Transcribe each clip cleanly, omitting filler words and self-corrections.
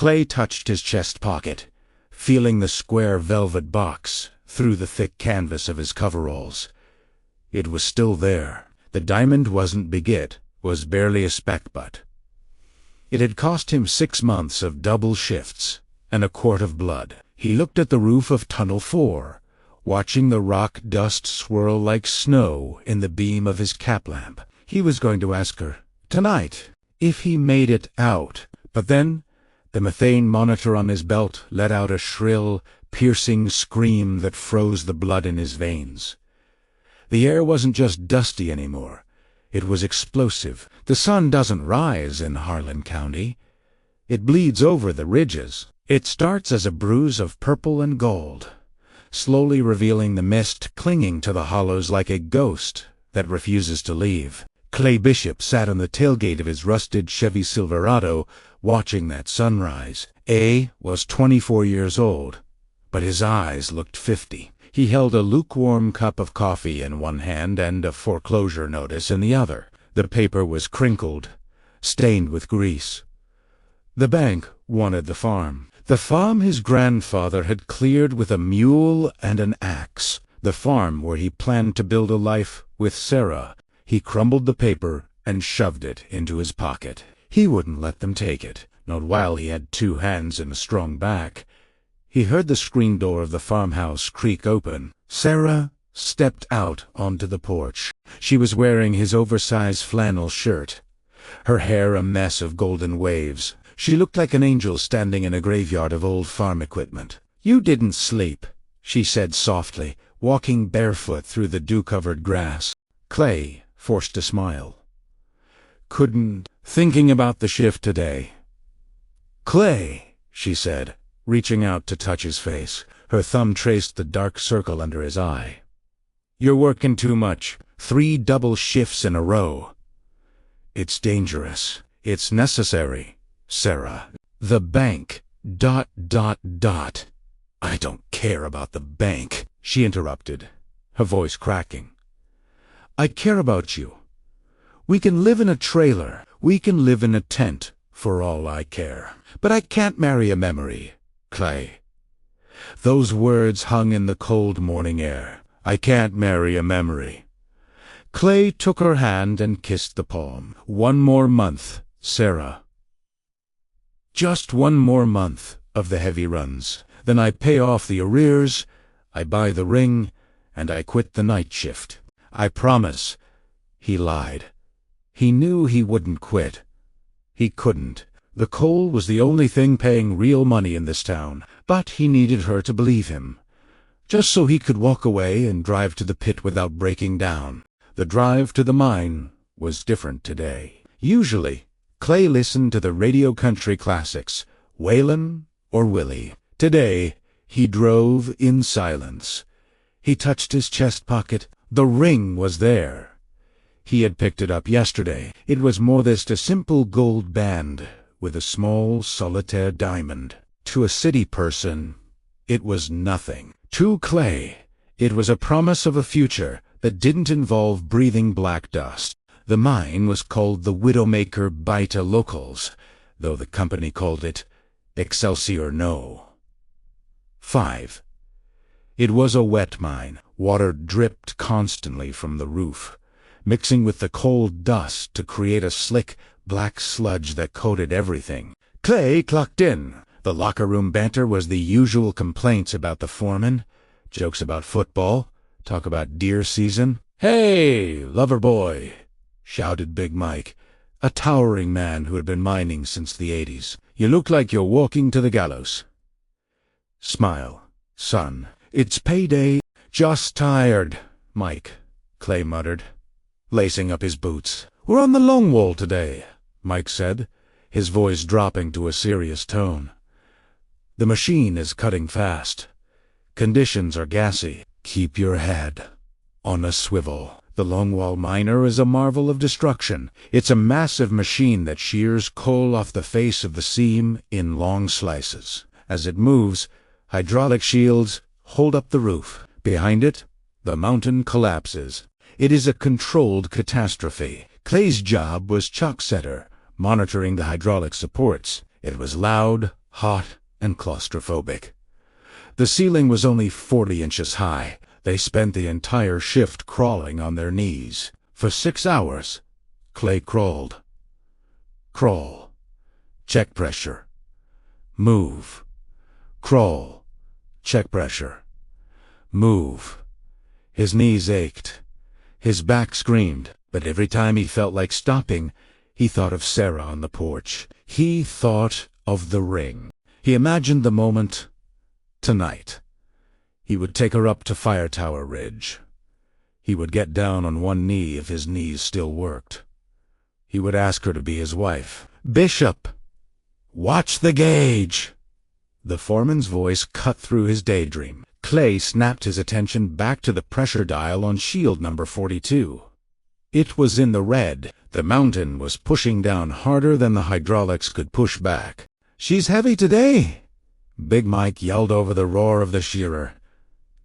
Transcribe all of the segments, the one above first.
Clay touched his chest pocket, feeling the square velvet box through the thick canvas of his coveralls. It was still there. The diamond wasn't big, it was barely a speck, but it had cost him 6 months of double shifts and a quart of blood. He looked at the roof of Tunnel 4, watching the rock dust swirl like snow in the beam of his cap lamp. He was going to ask her, tonight, if he made it out, but then the methane monitor on his belt let out a shrill, piercing scream that froze the blood in his veins. The air wasn't just dusty anymore. It was explosive. The sun doesn't rise in Harlan County. It bleeds over the ridges. It starts as a bruise of purple and gold, slowly revealing the mist clinging to the hollows like a ghost that refuses to leave. Clay Bishop sat on the tailgate of his rusted Chevy Silverado, watching that sunrise. A was 24 years old, but his eyes looked 50. He held a lukewarm cup of coffee in one hand and a foreclosure notice in the other. The paper was crinkled, stained with grease. The bank wanted the farm. The farm his grandfather had cleared with a mule and an axe. The farm where he planned to build a life with Sarah. He crumbled the paper and shoved it into his pocket. He wouldn't let them take it, not while he had 2 hands and a strong back. He heard the screen door of the farmhouse creak open. Sarah stepped out onto the porch. She was wearing his oversized flannel shirt, her hair a mess of golden waves. She looked like an angel standing in a graveyard of old farm equipment. "You didn't sleep," she said softly, walking barefoot through the dew-covered grass. Clay forced a smile. "Couldn't. Thinking about the shift today." "Clay," she said, reaching out to touch his face. Her thumb traced the dark circle under his eye. "You're working too much. 3 double shifts in a row." "It's dangerous. It's necessary, Sarah. The bank, ... "I don't care about the bank," she interrupted, her voice cracking. "I care about you. We can live in a trailer. We can live in a tent, for all I care. But I can't marry a memory, Clay." Those words hung in the cold morning air. "I can't marry a memory." Clay took her hand and kissed the palm. "1 more month, Sarah. Just 1 more month of the heavy runs. Then I pay off the arrears, I buy the ring, and I quit the night shift. I promise." He lied. He knew he wouldn't quit. He couldn't. The coal was the only thing paying real money in this town, but he needed her to believe him, just so he could walk away and drive to the pit without breaking down. The drive to the mine was different today. Usually, Clay listened to the radio country classics, Waylon or Willie. Today, he drove in silence. He touched his chest pocket. The ring was there. He had picked it up yesterday. It was more than just a simple gold band with a small solitaire diamond. To a city person, it was nothing. To Clay, it was a promise of a future that didn't involve breathing black dust. The mine was called the Widowmaker Bita Locals, though the company called it Excelsior No. 5. It was a wet mine. Water dripped constantly from the roof, mixing with the cold dust to create a slick, black sludge that coated everything. Clay clocked in. The locker room banter was the usual complaints about the foreman, jokes about football, talk about deer season. "Hey, lover boy," shouted Big Mike, a towering man who had been mining since the 80s. "You look like you're walking to the gallows." "Smile, son. It's payday." "Just tired, Mike," Clay muttered, lacing up his boots. "We're on the long wall today," Mike said, his voice dropping to a serious tone. "The machine is cutting fast. Conditions are gassy. Keep your head on a swivel. The longwall miner is a marvel of destruction. It's a massive machine that shears coal off the face of the seam in long slices. As it moves, hydraulic shields hold up the roof. Behind it, the mountain collapses. It is a controlled catastrophe. Clay's job was chalk setter, monitoring the hydraulic supports. It was loud, hot and claustrophobic. The ceiling was only 40 inches high. They spent the entire shift crawling on their knees. For 6 hours, Clay crawled. Crawl. Check pressure. Move. Crawl. Check pressure. Move. His knees ached. His back screamed, but every time he felt like stopping, he thought of Sarah on the porch. He thought of the ring. He imagined the moment. Tonight, he would take her up to Fire Tower Ridge. He would get down on one knee if his knees still worked. He would ask her to be his wife. "Bishop! Watch the gauge!" The foreman's voice cut through his daydream. Clay snapped his attention back to the pressure dial on shield number 42. It was in the red. The mountain was pushing down harder than the hydraulics could push back. "She's heavy today," Big Mike yelled over the roar of the shearer.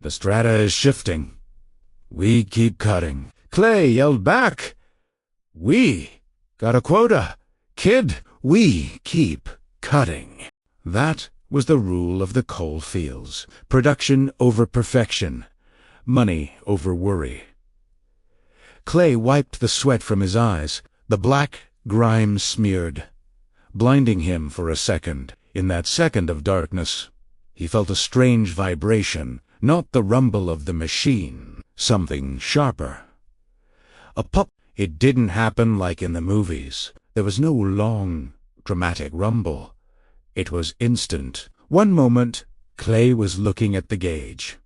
"The strata is shifting. We keep cutting." Clay yelled back. "We got a quota. Kid, we keep cutting." That was the rule of the coal fields. Production over perfection. Money over worry. Clay wiped the sweat from his eyes. The black grime smeared, blinding him for a second. In that second of darkness, he felt a strange vibration, not the rumble of the machine, something sharper. A pop. It didn't happen like in the movies. There was no long, dramatic rumble. It was instant. One moment, Clay was looking at the gauge.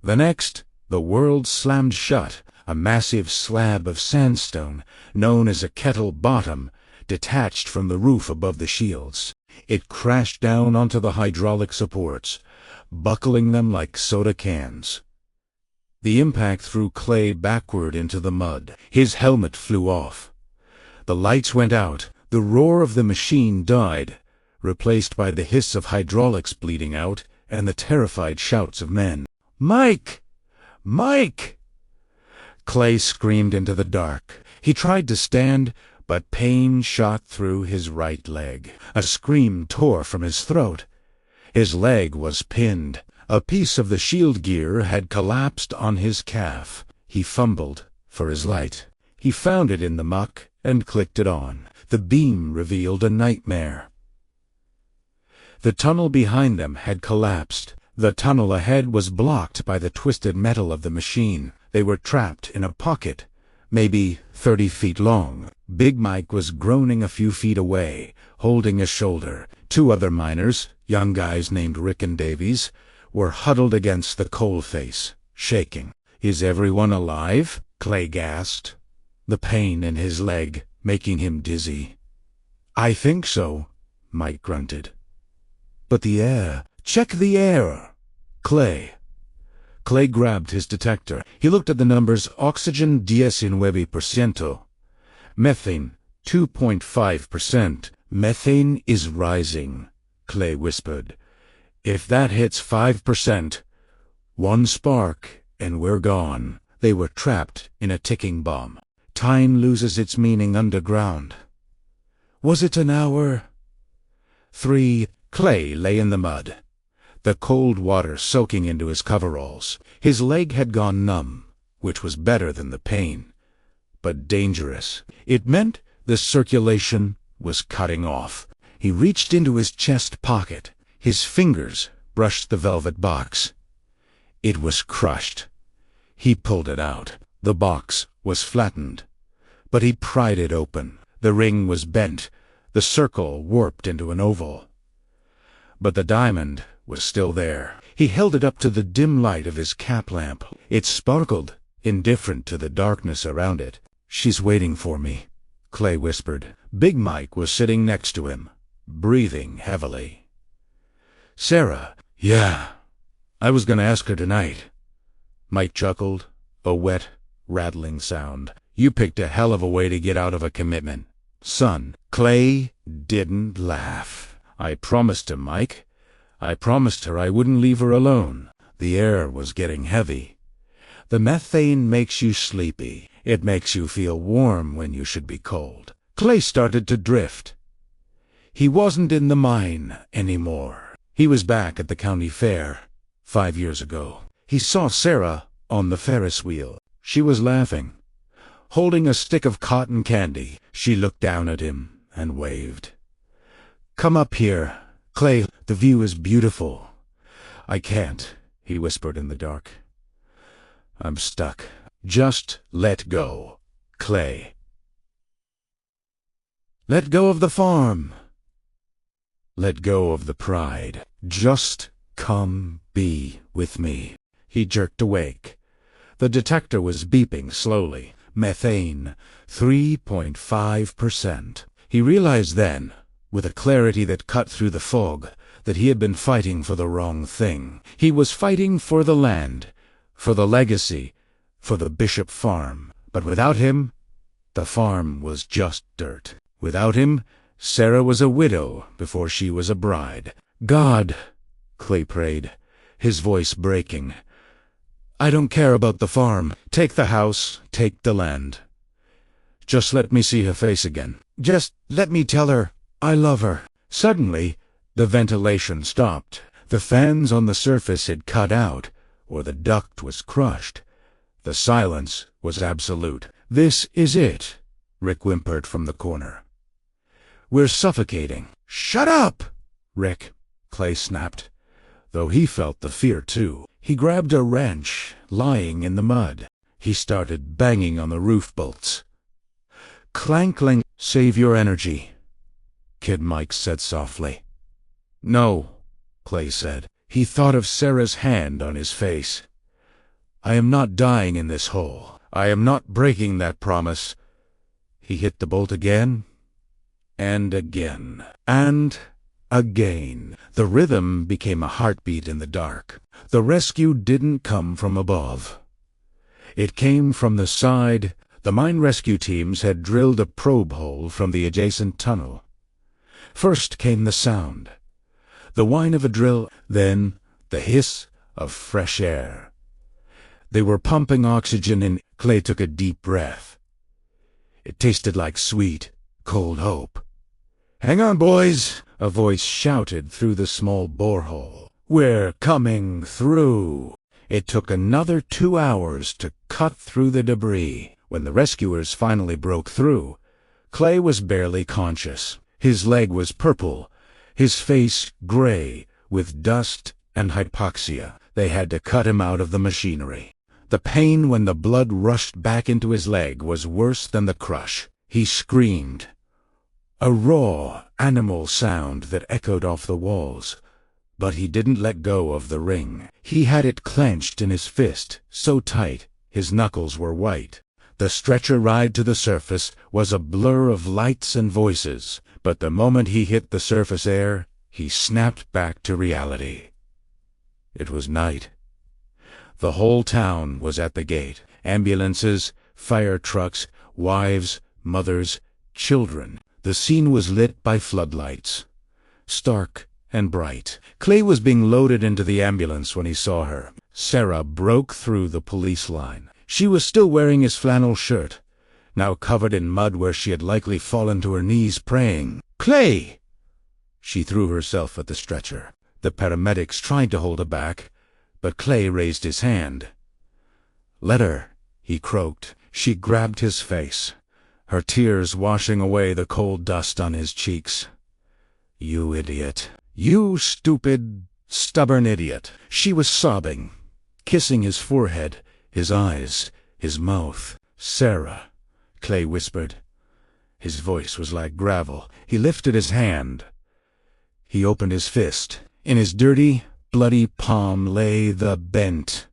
The next, the world slammed shut. A massive slab of sandstone, known as a kettle bottom, detached from the roof above the shields. It crashed down onto the hydraulic supports, buckling them like soda cans. The impact threw Clay backward into the mud. His helmet flew off. The lights went out. The roar of the machine died, replaced by the hiss of hydraulics bleeding out and the terrified shouts of men. "Mike! Mike!" Clay screamed into the dark. He tried to stand, but pain shot through his right leg. A scream tore from his throat. His leg was pinned. A piece of the shield gear had collapsed on his calf. He fumbled for his light. He found it in the muck and clicked it on. The beam revealed a nightmare. The tunnel behind them had collapsed. The tunnel ahead was blocked by the twisted metal of the machine. They were trapped in a pocket, maybe 30 feet long. Big Mike was groaning a few feet away, holding a shoulder. 2 other miners, young guys named Rick and Davies, were huddled against the coal face, shaking. "Is everyone alive?" Clay gasped, the pain in his leg making him dizzy. "I think so," Mike grunted. "But the air. Check the air." Clay grabbed his detector. He looked at the numbers. Oxygen 19%. Methane 2.5%. "Methane is rising," Clay whispered. "If that hits 5%, one spark and we're gone." They were trapped in a ticking bomb. Time loses its meaning underground. Was it an hour? 3. Clay lay in the mud, the cold water soaking into his coveralls. His leg had gone numb, which was better than the pain, but dangerous. It meant the circulation was cutting off. He reached into his chest pocket. His fingers brushed the velvet box. It was crushed. He pulled it out. The box was flattened, but he pried it open. The ring was bent, the circle warped into an oval. But the diamond was still there. He held it up to the dim light of his cap lamp. It sparkled, indifferent to the darkness around it. "She's waiting for me," Clay whispered. Big Mike was sitting next to him, breathing heavily. "Sarah?" "Yeah, I was gonna ask her tonight." Mike chuckled, a wet, rattling sound. "You picked a hell of a way to get out of a commitment, son." Clay didn't laugh. "I promised him, Mike. I promised her I wouldn't leave her alone." The air was getting heavy. "The methane makes you sleepy. It makes you feel warm when you should be cold." Clay started to drift. He wasn't in the mine anymore. He was back at the county fair 5 years ago. He saw Sarah on the Ferris wheel. She was laughing, holding a stick of cotton candy. She looked down at him and waved. "Come up here, Clay. The view is beautiful." "I can't," he whispered in the dark. "I'm stuck." "Just let go, Clay. Let go of the farm. Let go of the pride. Just come be with me." He jerked awake. The detector was beeping slowly. Methane, 3.5%. He realized then, with a clarity that cut through the fog, that he had been fighting for the wrong thing. He was fighting for the land, for the legacy, for the Bishop farm. But without him, the farm was just dirt. Without him, Sarah was a widow before she was a bride. "God," Clay prayed, his voice breaking, "I don't care about the farm. Take the house, take the land. Just let me see her face again. Just let me tell her I love her." Suddenly, the ventilation stopped. The fans on the surface had cut out, or the duct was crushed. The silence was absolute. "This is it," Rick whimpered from the corner. "We're suffocating." "Shut up, Rick," Clay snapped, though he felt the fear too. He grabbed a wrench lying in the mud. He started banging on the roof bolts. Clank, clank. "Save your energy," Kid Mike said softly. "No," Clay said. He thought of Sarah's hand on his face. "I am not dying in this hole. I am not breaking that promise." He hit the bolt again, and again, and again. The rhythm became a heartbeat in the dark. The rescue didn't come from above. It came from the side. The mine rescue teams had drilled a probe hole from the adjacent tunnel. First came the sound, the whine of a drill, then the hiss of fresh air. They were pumping oxygen in. Clay took a deep breath. It tasted like sweet, cold hope. "Hang on, boys," a voice shouted through the small borehole. "We're coming through." It took another 2 hours to cut through the debris. When the rescuers finally broke through, Clay was barely conscious. His leg was purple, his face gray with dust and hypoxia. They had to cut him out of the machinery. The pain when the blood rushed back into his leg was worse than the crush. He screamed, a raw, animal sound that echoed off the walls. But he didn't let go of the ring. He had it clenched in his fist, so tight his knuckles were white. The stretcher ride to the surface was a blur of lights and voices, but the moment he hit the surface air, he snapped back to reality. It was night. The whole town was at the gate. Ambulances, fire trucks, wives, mothers, children. The scene was lit by floodlights, stark and bright. Clay was being loaded into the ambulance when he saw her. Sarah broke through the police line. She was still wearing his flannel shirt, now covered in mud where she had likely fallen to her knees praying. "Clay!" She threw herself at the stretcher. The paramedics tried to hold her back, but Clay raised his hand. "Let her," he croaked. She grabbed his face, her tears washing away the cold dust on his cheeks. "You idiot. You stupid, stubborn idiot." She was sobbing, kissing his forehead, his eyes, his mouth. "Sarah," Clay whispered. His voice was like gravel. He lifted his hand. He opened his fist. In his dirty, bloody palm lay the bent,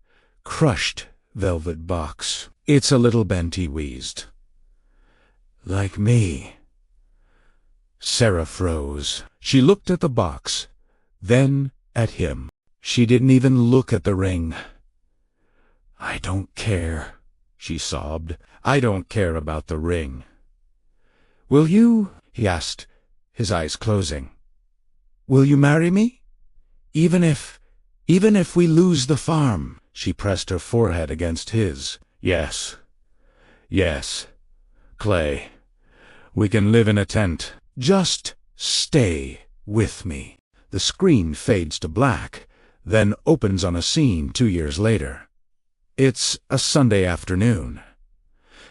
crushed velvet box. "It's a little bent," he wheezed. "Like me." Sarah froze. She looked at the box, then at him. She didn't even look at the ring. "I don't care," she sobbed. "I don't care about the ring." "Will you?" he asked, his eyes closing. "Will you marry me? Even if we lose the farm?" She pressed her forehead against his. "Yes. Yes. Clay. We can live in a tent." "Just Stay with me. The screen fades to black, then opens on a scene 2 years later. It's a Sunday afternoon.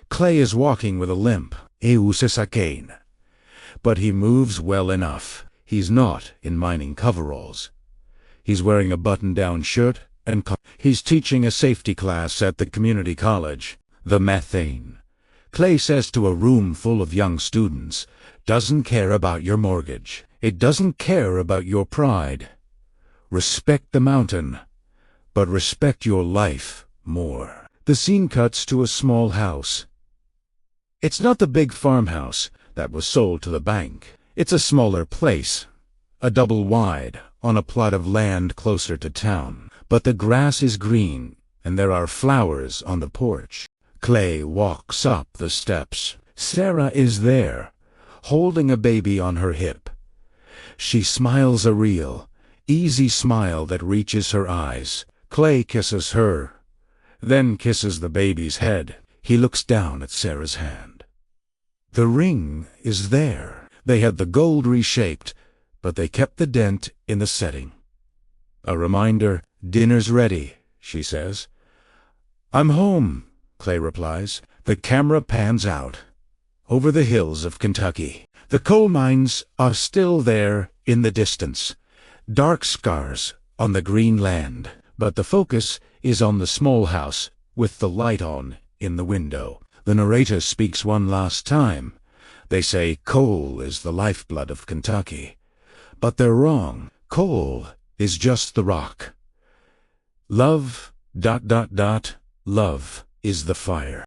Clay is walking with a limp, but he moves well enough. He's not in mining coveralls. He's wearing a button-down shirt and he's teaching a safety class at the community college. The methane, Clay says to a room full of young students, doesn't care about your mortgage. It doesn't care about your pride. Respect the mountain, but respect your life more. The scene cuts to a small house. It's not the big farmhouse that was sold to the bank. It's a smaller place, a double wide, on a plot of land closer to town. But the grass is green, and there are flowers on the porch. Clay walks up the steps. Sarah is there, holding a baby on her hip. She smiles a real, easy smile that reaches her eyes. Clay kisses her, then kisses the baby's head. He looks down at Sarah's hand. The ring is there. They had the gold reshaped, but they kept the dent in the setting. A reminder, dinner's ready, she says. I'm home, Clay replies. The camera pans out, over the hills of Kentucky. The coal mines are still there in the distance, dark scars on the green land. But the focus is on the small house with the light on in the window. The narrator speaks one last time. They say coal is the lifeblood of Kentucky. But they're wrong. Coal is just the rock. Love, love is the fire.